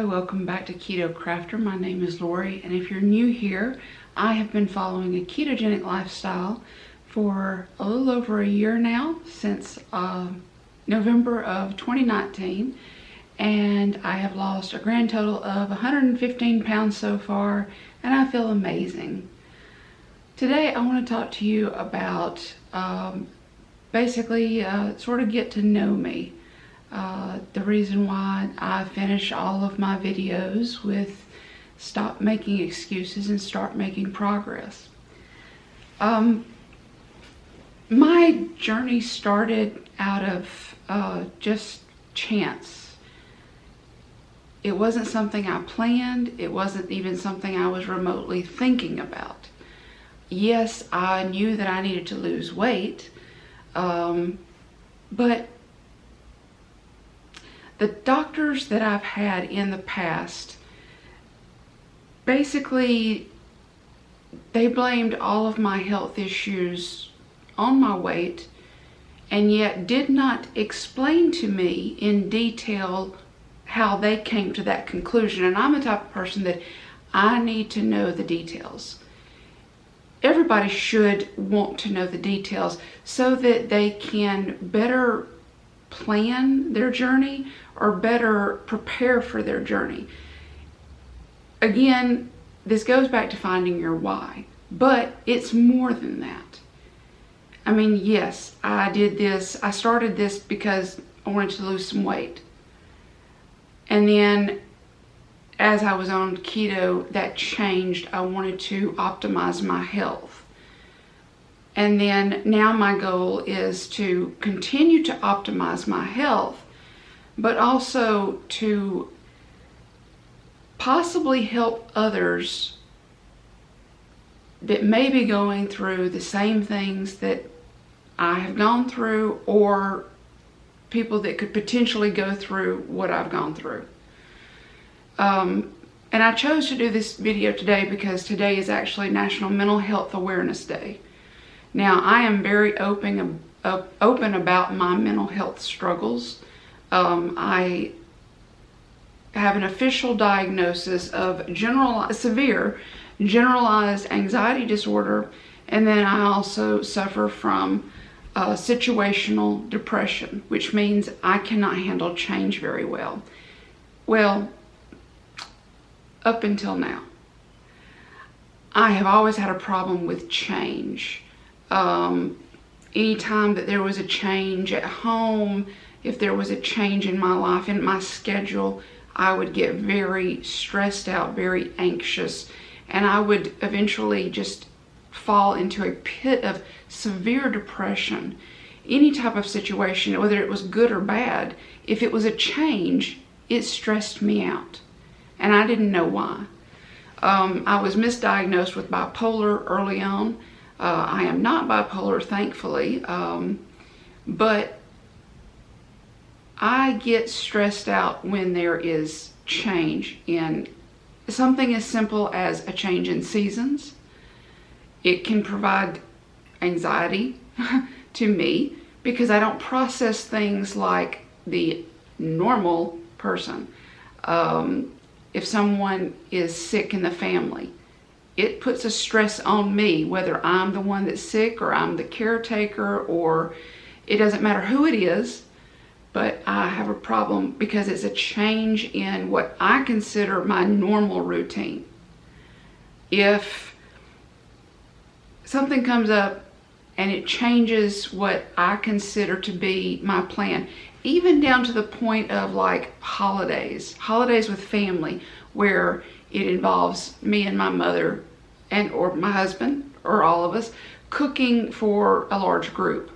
Hi, welcome back to Keto Crafter. My name is Lori, and if you're new here, I have been following a ketogenic lifestyle for a little over a year now, since November of 2019, and I have lost a grand total of 115 pounds so far, and I feel amazing. Today I want to talk to you about basically sort of get to know me. The reason why I finish all of my videos with stop making excuses and start making progress. My journey started out of just chance. It wasn't something I planned. It wasn't even something I was remotely thinking about. Yes, I knew that I needed to lose weight, but the doctors that I've had in the past, basically, they blamed all of my health issues on my weight, and yet did not explain to me in detail how they came to that conclusion. And I'm the type of person that I need to know the details. Everybody should want to know the details so that they can better plan their journey or better prepare for their journey. Again, this goes back to finding your why, but it's more than that. I mean, yes, I did this. I started this because I wanted to lose some weight. And then as I was on keto, that changed. I wanted to optimize my health. And then now my goal is to continue to optimize my health, but also to possibly help others that may be going through the same things that I have gone through, or people that could potentially go through what I've gone through. And I chose to do this video today because today is actually National Mental Health Awareness Day. Now, I am very open about my mental health struggles. I have an official diagnosis of severe generalized anxiety disorder, and then I also suffer from situational depression, which means I cannot handle change very well. Well, up until now, I have always had a problem with change. Anytime that there was a change at home, if there was a change in my life, in my schedule, I would get very stressed out, very anxious, and I would eventually just fall into a pit of severe depression. Any type of situation, whether it was good or bad, if it was a change, it stressed me out, and I didn't know why. I was misdiagnosed with bipolar early on. I am not bipolar, thankfully, but I get stressed out when there is change in something as simple as a change in seasons. It can provide anxiety to me because I don't process things like the normal person. If someone is sick in the family, it puts a stress on me, whether I'm the one that's sick or I'm the caretaker, or it doesn't matter who it is, but I have a problem because it's a change in what I consider my normal routine. If something comes up and it changes what I consider to be my plan, even down to the point of like holidays with family, where it involves me and my mother or my husband or all of us cooking for a large group.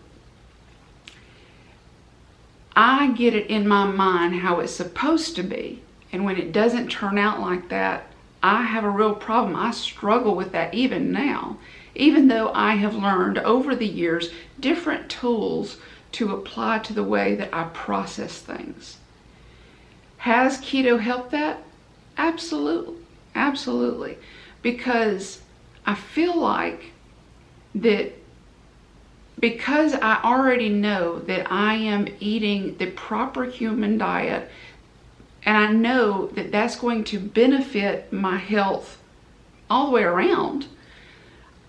I get it in my mind how it's supposed to be, and when it doesn't turn out like that, I have a real problem. I struggle with that even now, even though I have learned over the years different tools to apply to the way that I process things. Has keto helped that? Absolutely, absolutely. Because I feel like that because I already know that I am eating the proper human diet and I know that that's going to benefit my health all the way around,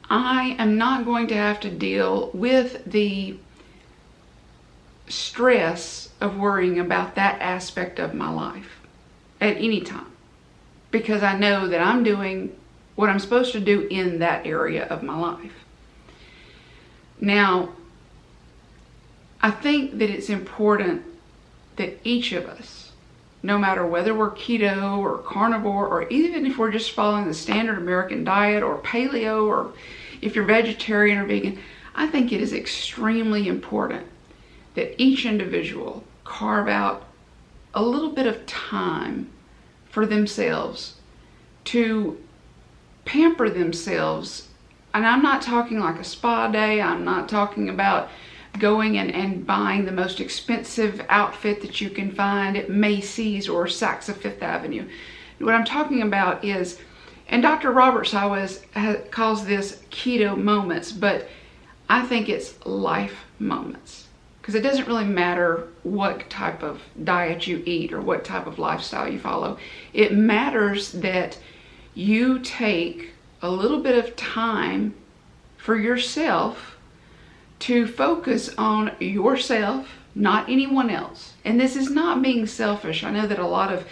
I am not going to have to deal with the stress of worrying about that aspect of my life at any time, because I know that I'm doing what I'm supposed to do in that area of my life. Now, I think that it's important that each of us, no matter whether we're keto or carnivore, or even if we're just following the standard American diet or paleo, or if you're vegetarian or vegan, I think it is extremely important that each individual carve out a little bit of time for themselves to pamper themselves. And I'm not talking like a spa day. I'm not talking about going and buying the most expensive outfit that you can find at Macy's or Saks of Fifth Avenue. What I'm talking about is, and Dr. Robert Sawez calls this keto moments, but I think it's life moments, because it doesn't really matter what type of diet you eat or what type of lifestyle you follow. It matters that you take a little bit of time for yourself to focus on yourself, not anyone else. And this is not being selfish. I know that a lot of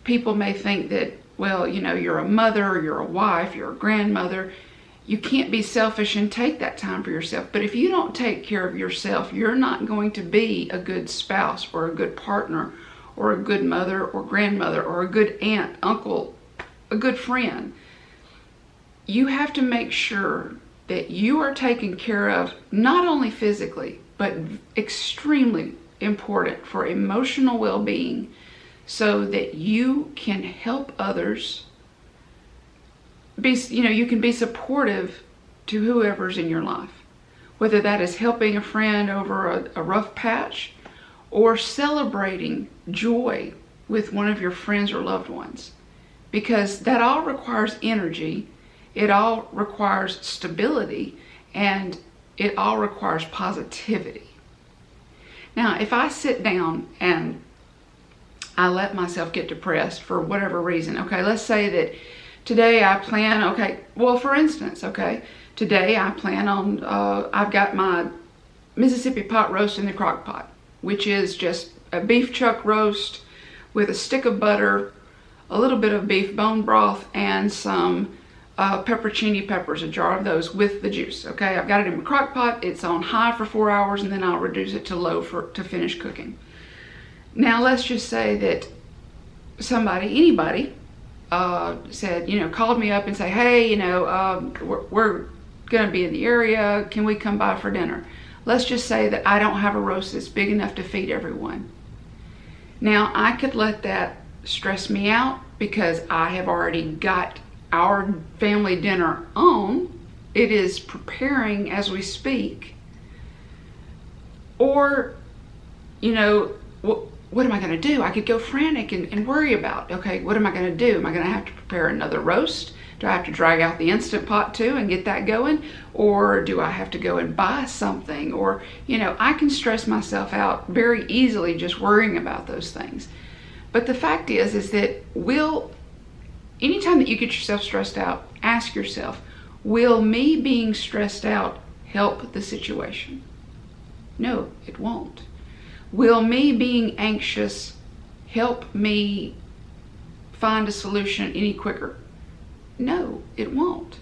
people may think that, well, you know, you're a mother, you're a wife, you're a grandmother. You can't be selfish and take that time for yourself. But if you don't take care of yourself, you're not going to be a good spouse or a good partner or a good mother or grandmother or a good aunt, uncle, a good friend. You have to make sure that you are taken care of, not only physically, but extremely important for emotional well-being, so that you can help others be, you can be supportive to whoever's in your life, whether that is helping a friend over a rough patch or celebrating joy with one of your friends or loved ones, because that all requires energy. It all requires stability, and it all requires positivity. Now, if I sit down and I let myself get depressed for whatever reason, okay, let's say that today I plan, for instance, today I plan on, I've got my Mississippi pot roast in the crock pot, which is just a beef chuck roast with a stick of butter, a little bit of beef bone broth, and some pepperoncini peppers, a jar of those with the juice. Okay, I've got it in my crock pot. It's on high for 4 hours, and then I'll reduce it to low to finish cooking. Now, let's just say that anybody said, called me up and say, hey, we're going to be in the area. Can we come by for dinner? Let's just say that I don't have a roast that's big enough to feed everyone. Now, I could let that stress me out because I have already got our family dinner on. It is preparing as we speak. Or, what am I going to do? I could go frantic and worry about, okay, what am I going to do? Am I going to have to prepare another roast? Do I have to drag out the Instant Pot too and get that going? Or do I have to go and buy something? Or, I can stress myself out very easily just worrying about those things. But the fact is that anytime that you get yourself stressed out, ask yourself, will me being stressed out help the situation? No, it won't. Will me being anxious help me find a solution any quicker? No, it won't.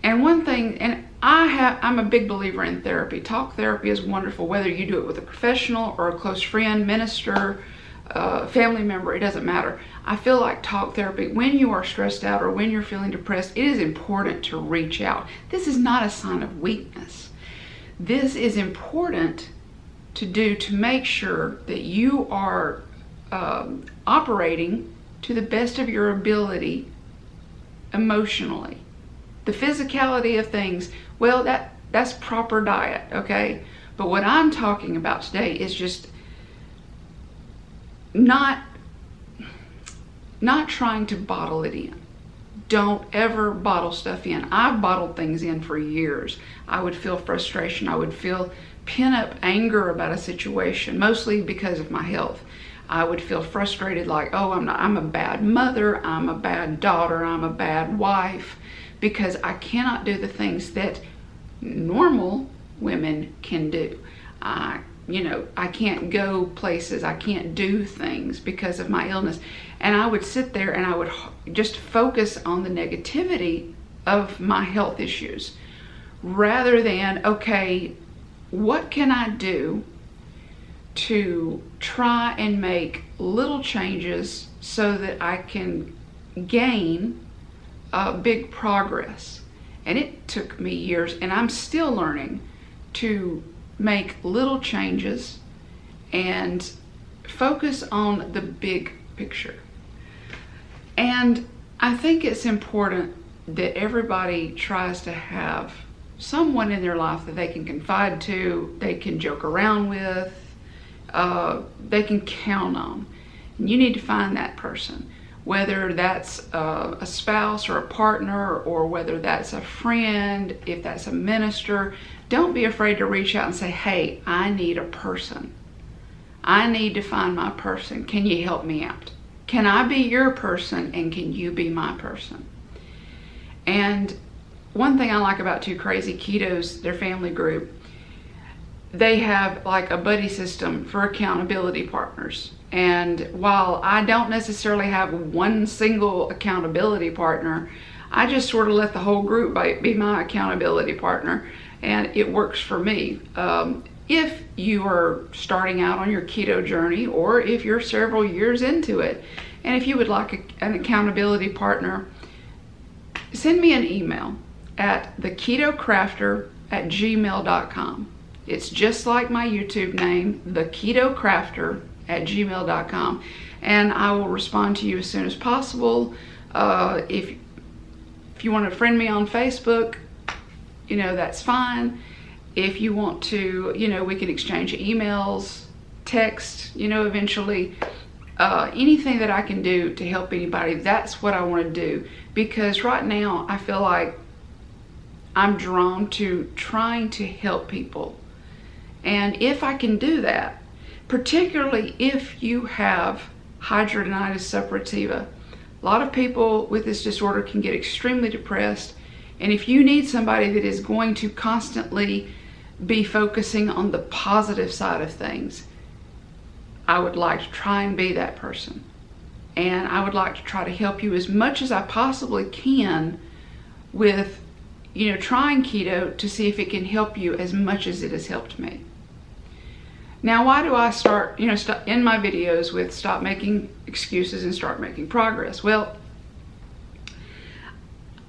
And one thing, and I'm a big believer in therapy. Talk therapy is wonderful, whether you do it with a professional or a close friend, minister, family member, it doesn't matter. I feel like talk therapy, when you are stressed out or when you're feeling depressed, it is important to reach out. This is not a sign of weakness. This is important to do to make sure that you are operating to the best of your ability emotionally. The physicality of things, well, that's proper diet, okay? But what I'm talking about today is just not trying to bottle it in. Don't ever bottle stuff in. I've bottled things in for years. I would feel frustration. I would feel pent up anger about a situation, mostly because of my health. I would feel frustrated, like, oh, I'm a bad mother, I'm a bad daughter, I'm a bad wife, because I cannot do the things that normal women can do. I can't go places, I can't do things because of my illness. And I would sit there and I would just focus on the negativity of my health issues rather than, okay, what can I do to try and make little changes so that I can gain big progress. And it took me years, and I'm still learning to make little changes and focus on the big picture. And I think it's important that everybody tries to have someone in their life that they can confide to, they can joke around with, they can count on. And you need to find that person, whether that's a spouse or a partner, or whether that's a friend, if that's a minister. Don't be afraid to reach out and say, hey, I need a person. I need to find my person. Can you help me out? Can I be your person, and can you be my person? And one thing I like about Two Crazy Ketos, their family group, they have like a buddy system for accountability partners. And while I don't necessarily have one single accountability partner, I just sort of let the whole group be my accountability partner, and it works for me. If you are starting out on your keto journey, or if you're several years into it, and if you would like an accountability partner, send me an email at theketocrafter@gmail.com. It's just like my YouTube name, theketocrafter@gmail.com, and I will respond to you as soon as possible. If you want to friend me on Facebook, that's fine. If you want to, we can exchange emails, text, eventually. Anything that I can do to help anybody, that's what I want to do. Because right now, I feel like I'm drawn to trying to help people. And if I can do that, particularly if you have hidradenitis suppurativa, a lot of people with this disorder can get extremely depressed. And if you need somebody that is going to constantly be focusing on the positive side of things, I would like to try and be that person. And I would like to try to help you as much as I possibly can with, trying keto to see if it can help you as much as it has helped me. Now, why do I start in my videos with stop making excuses and start making progress? Well,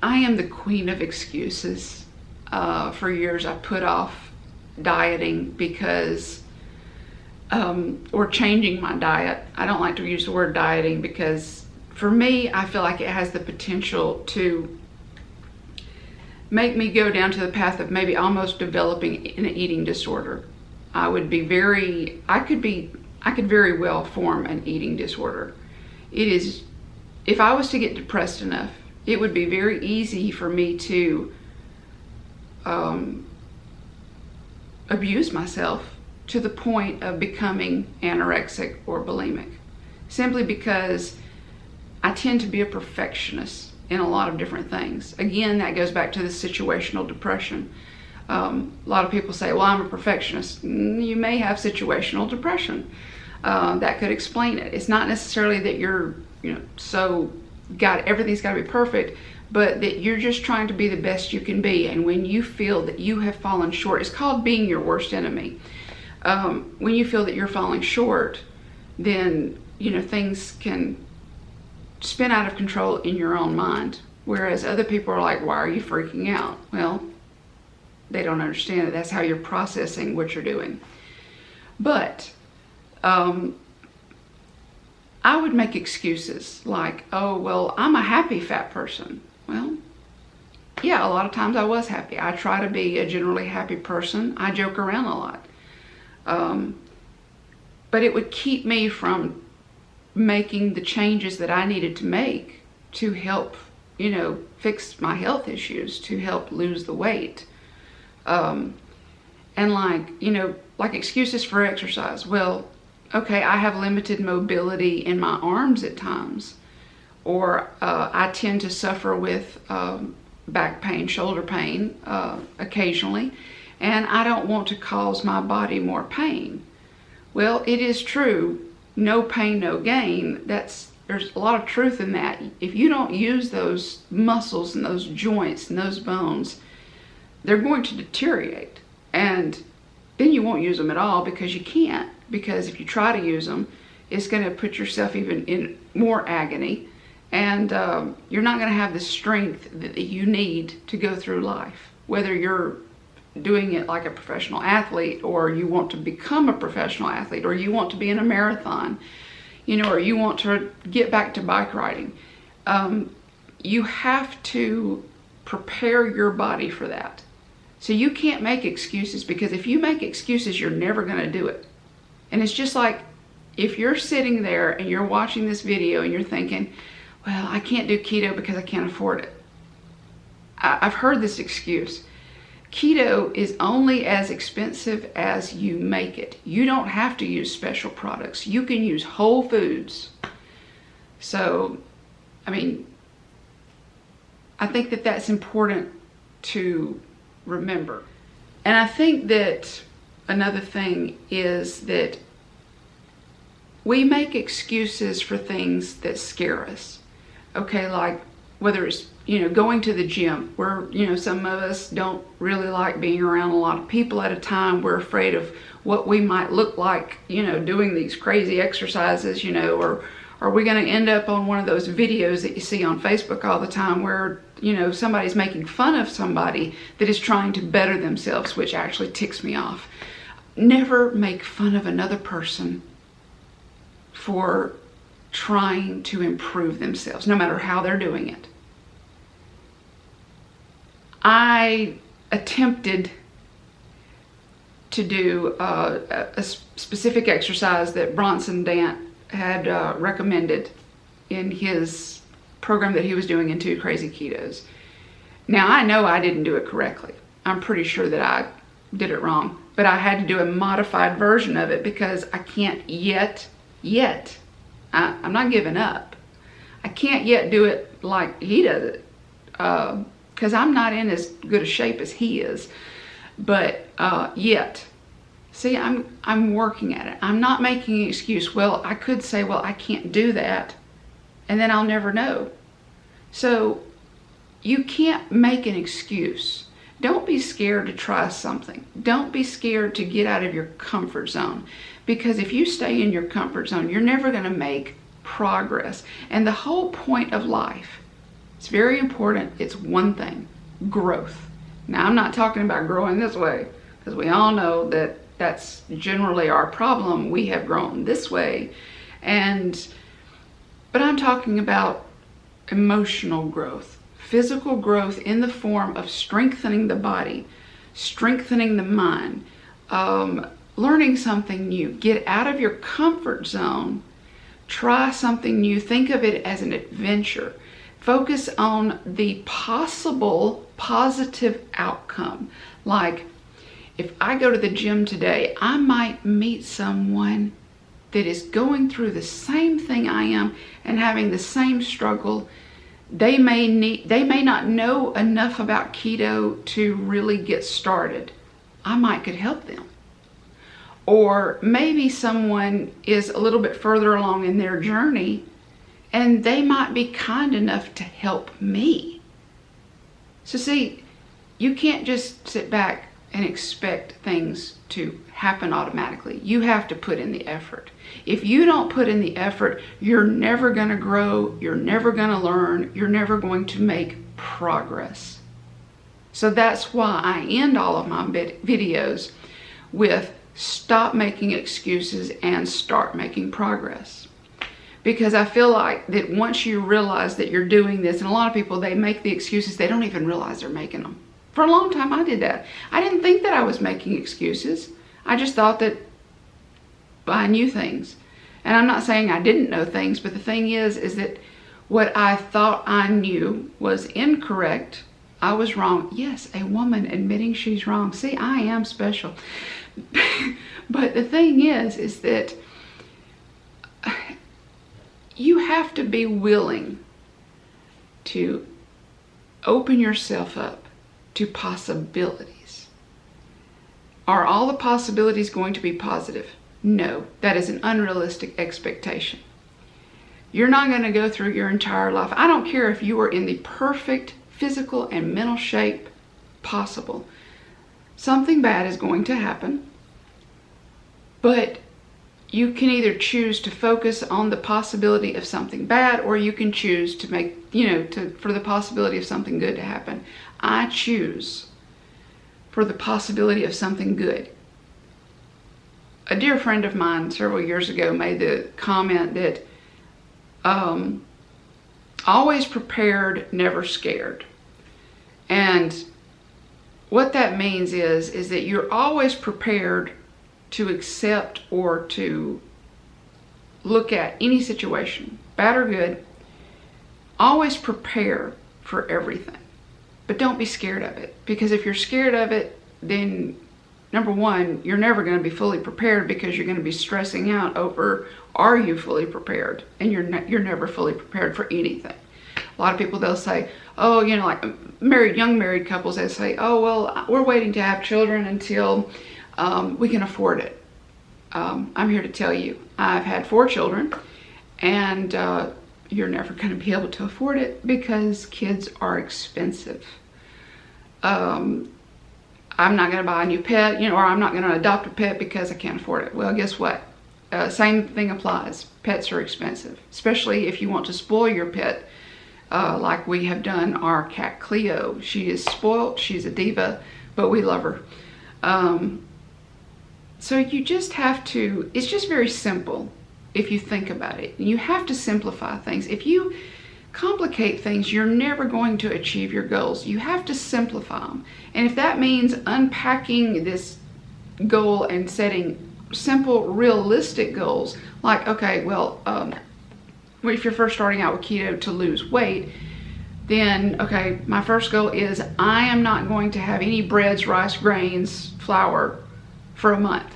I am the queen of excuses. For years, I put off dieting because, or changing my diet. I don't like to use the word dieting because for me, I feel like it has the potential to make me go down to the path of maybe almost developing an eating disorder. I could very well form an eating disorder. If I was to get depressed enough, it would be very easy for me to abuse myself to the point of becoming anorexic or bulimic, simply because I tend to be a perfectionist in a lot of different things. Again, that goes back to the situational depression. A lot of people say, well, I'm a perfectionist. You may have situational depression. That could explain it. It's not necessarily that you're, everything's got to be perfect, but that you're just trying to be the best you can be. And when you feel that you have fallen short, it's called being your worst enemy. When you feel that you're falling short, then, things can spin out of control in your own mind. Whereas other people are like, why are you freaking out? Well, they don't understand that that's how you're processing what you're doing. But I would make excuses like, oh, well, I'm a happy fat person. Well, yeah, a lot of times I was happy. I try to be a generally happy person. I joke around a lot. But it would keep me from making the changes that I needed to make to help, fix my health issues, to help lose the weight. And like excuses for exercise. Well, okay, I have limited mobility in my arms at times, or I tend to suffer with back pain, shoulder pain occasionally, and I don't want to cause my body more pain. Well, it is true, no pain, no gain. There's a lot of truth in that. If you don't use those muscles and those joints and those bones, they're going to deteriorate. And then you won't use them at all because you can't. Because if you try to use them, it's going to put yourself even in more agony. And you're not going to have the strength that you need to go through life. Whether you're doing it like a professional athlete, or you want to become a professional athlete, or you want to be in a marathon, or you want to get back to bike riding. You have to prepare your body for that. So you can't make excuses, because if you make excuses, you're never going to do it. And it's just like if you're sitting there and you're watching this video and you're thinking, well, I can't do keto because I can't afford it. I've heard this excuse. Keto is only as expensive as you make it. You don't have to use special products. You can use whole foods. So, I mean, I think that that's important to remember. And I think that another thing is that we make excuses for things that scare us. Okay, like whether it's, going to the gym, where, some of us don't really like being around a lot of people at a time. We're afraid of what we might look like, doing these crazy exercises, or are we going to end up on one of those videos that you see on Facebook all the time where, somebody's making fun of somebody that is trying to better themselves, which actually ticks me off. Never make fun of another person for trying to improve themselves, no matter how they're doing it. I attempted to do a specific exercise that Bronson Dant had recommended in his program that he was doing in 2 Crazy Ketos. Now, I know I didn't do it correctly. I'm pretty sure that I did it wrong, but I had to do a modified version of it because I can't yet, I'm not giving up. I can't yet do it like he does it, because I'm not in as good a shape as he is, but yet. See, I'm working at it. I'm not making an excuse. Well, I could say, well, I can't do that, and then I'll never know. So you can't make an excuse. Don't be scared to try something. Don't be scared to get out of your comfort zone, because if you stay in your comfort zone, you're never going to make progress. And the whole point of life, it's very important. It's one thing: growth. Now, I'm not talking about growing this way, because we all know that that's generally our problem. We have grown this way. But I'm talking about emotional growth, physical growth in the form of strengthening the body, strengthening the mind, learning something new. Get out of your comfort zone. Try something new. Think of it as an adventure. Focus on the possible positive outcome. Like, if I go to the gym today, I might meet someone that is going through the same thing I am and having the same struggle. They may not know enough about keto to really get started. I might could help them. Or maybe someone is a little bit further along in their journey and they might be kind enough to help me. So see, you can't just sit back and expect things to happen automatically. You have to put in the effort. If you don't put in the effort, you're never going to grow, you're never going to learn, you're never going to make progress. So that's why I end all of my videos with stop making excuses and start making progress. Because I feel like that once you realize that you're doing this, and a lot of people, they make the excuses, they don't even realize they're making them. For a long time, I did that. I didn't think that I was making excuses. I just thought that I knew things. And I'm not saying I didn't know things, but the thing is that what I thought I knew was incorrect. I was wrong. Yes, a woman admitting she's wrong. See, I am special. But the thing is that you have to be willing to open yourself up to possibilities. Are all the possibilities going to be positive? No, that is an unrealistic expectation. You're not going to go through your entire life. I don't care if you are in the perfect physical and mental shape possible. Something bad is going to happen, but you can either choose to focus on the possibility of something bad, or you can choose to make, for the possibility of something good to happen. I choose for the possibility of something good. A dear friend of mine several years ago made the comment that always prepared, never scared. And what that means is that you're always prepared to accept or to look at any situation, bad or good. Always prepare for everything, but don't be scared of it. Because if you're scared of it, then number one, you're never going to be fully prepared, because you're going to be stressing out over, are you fully prepared? And you're never fully prepared for anything. A lot of people, they'll say, oh, like young married couples, they say, oh, well, we're waiting to have children until we can afford it. I'm here to tell you, I've had 4 children, and you're never going to be able to afford it, because kids are expensive. I'm not going to buy a new pet, or I'm not going to adopt a pet because I can't afford it. Well, guess what? Same thing applies. Pets are expensive, especially if you want to spoil your pet, like we have done our cat Cleo. She is spoiled. She's a diva, but we love her. So you just have to, it's just very simple if you think about it. You have to simplify things. If you complicate things, you're never going to achieve your goals. You have to simplify them. And if that means unpacking this goal and setting simple, realistic goals, like, okay, well, if you're first starting out with keto to lose weight, then, okay, my first goal is I am not going to have any breads, rice, grains, flour for a month.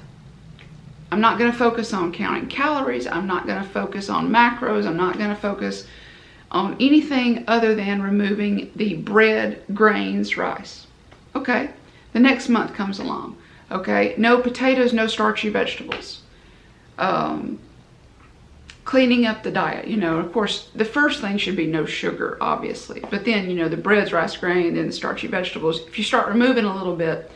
I'm not going to focus on counting calories. I'm not going to focus on macros. I'm not going to focus on anything other than removing the bread, grains, rice. Okay, the next month comes along. Okay, no potatoes, no starchy vegetables. Cleaning up the diet. Of course, the first thing should be no sugar, obviously. But then, the breads, rice, grain, then the starchy vegetables. If you start removing a little bit,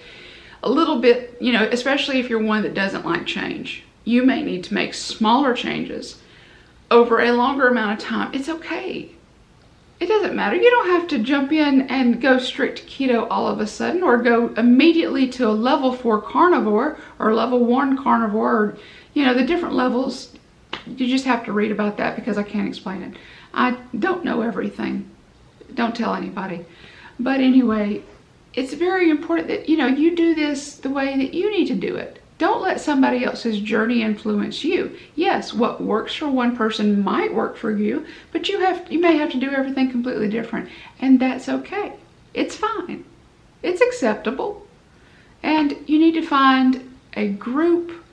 especially if you're one that doesn't like change, you may need to make smaller changes over a longer amount of time. It's okay. It doesn't matter. You don't have to jump in and go strict keto all of a sudden, or go immediately to a level 4 carnivore or level 1 carnivore, or, the different levels. You just have to read about that, because I can't explain it. I don't know everything. Don't tell anybody. But anyway, it's very important that, you do this the way that you need to do it. Don't let somebody else's journey influence you. Yes, what works for one person might work for you, but you may have to do everything completely different, and that's okay. It's fine. It's acceptable. And you need to find a group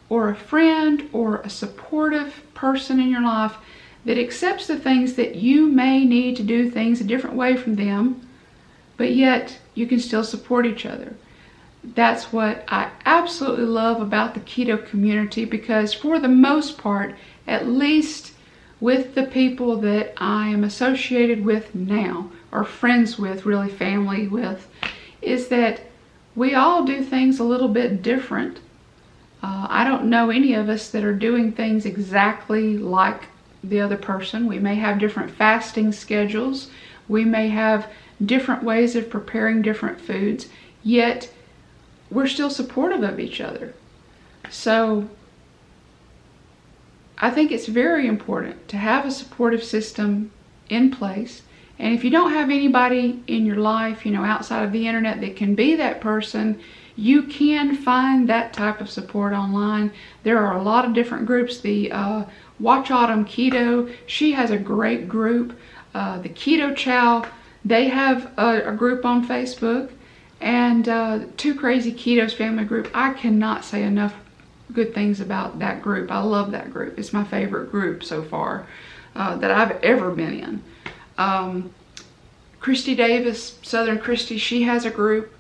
or a friend or a supportive person in your life that accepts the things that you may need to do things a different way from them, but yet you can still support each other. That's what I absolutely love about the keto community, because for the most part, at least with the people that I am associated with now, or friends with, really family with, is that we all do things a little bit different. I don't know any of us that are doing things exactly like the other person. We may have different fasting schedules. We may have different ways of preparing different foods, yet we're still supportive of each other. So I think it's very important to have a supportive system in place. And if you don't have anybody in your life, outside of the internet that can be that person, you can find that type of support online. There are a lot of different groups. The Watch Autumn Keto, she has a great group. The Keto Chow, they have a group on Facebook. And Two Crazy Ketos family group, I cannot say enough good things about that group. I love that group. It's my favorite group so far. that I've ever been in. Christy Davis, Southern Christy, she has a group.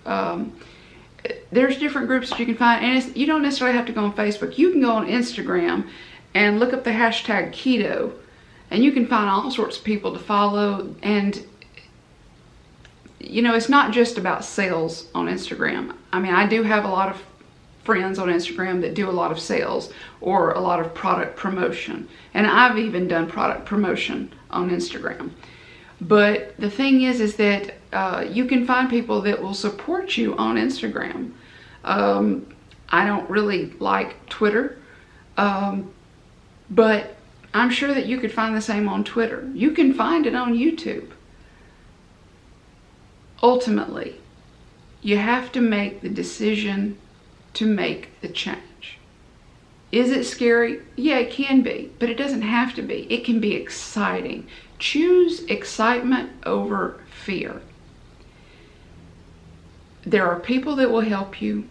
There's different groups that you can find, and you don't necessarily have to go on Facebook. You can go on Instagram and look up the hashtag keto, and you can find all sorts of people to follow. And you know, it's not just about sales on Instagram. I mean, I do have a lot of friends on Instagram that do a lot of sales or a lot of product promotion, and I've even done product promotion on Instagram. But the thing is that you can find people that will support you on Instagram. I don't really like Twitter, but I'm sure that you could find the same on Twitter. You can find it on YouTube. Ultimately, you have to make the decision to make the change. Is it scary? Yeah, it can be, but it doesn't have to be. It can be exciting. Choose excitement over fear. There are people that will help you.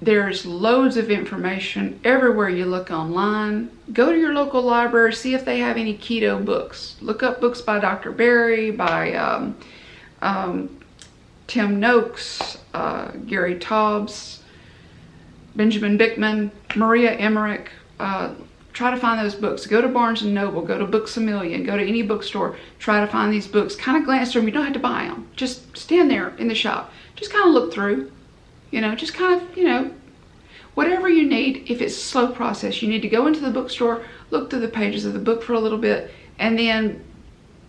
There's loads of information everywhere you look online. Go to your local library, see if they have any keto books. Look up books by Dr. Berry, by Tim Noakes, Gary Taubes, Benjamin Bickman, Maria Emmerich. Try to find those books. Go to Barnes & Noble, go to Books A Million, go to any bookstore, try to find these books. Kind of glance through them. You don't have to buy them. Just stand there in the shop. Just kind of look through, just kind of, whatever you need. If it's a slow process, you need to go into the bookstore, look through the pages of the book for a little bit, and then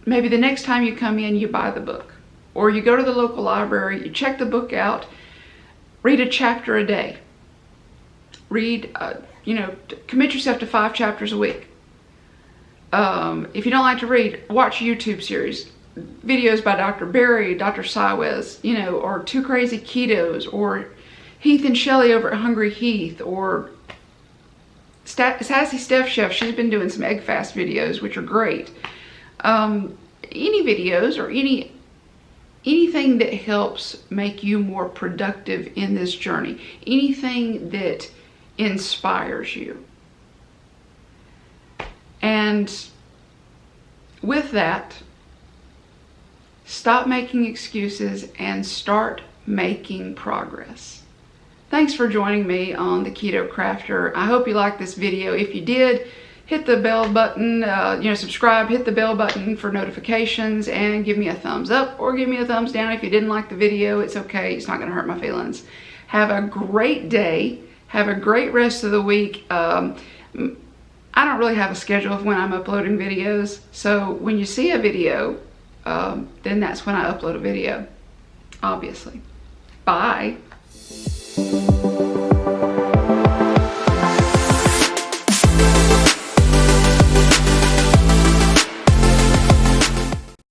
maybe the next time you come in, you buy the book. Or you go to the local library, you check the book out, read a chapter a day. Read, commit yourself to 5 chapters a week. If you don't like to read, watch YouTube series, videos by Dr. Berry, Dr. Siwez, or Two Crazy Ketos, or Heath and Shelley over at Hungry Heath, or Sassy Steph Chef. She's been doing some egg fast videos, which are great. Any videos or anything that helps make you more productive in this journey. Anything that inspires you. And with that, stop making excuses and start making progress. Thanks for joining me on The Keto Crafter. I hope you liked this video. If you did, hit the bell button, subscribe, hit the bell button for notifications, and give me a thumbs up or give me a thumbs down. If you didn't like the video, it's okay. It's not going to hurt my feelings. Have a great day. Have a great rest of the week. I don't really have a schedule of when I'm uploading videos. So when you see a video, then that's when I upload a video, obviously. Bye.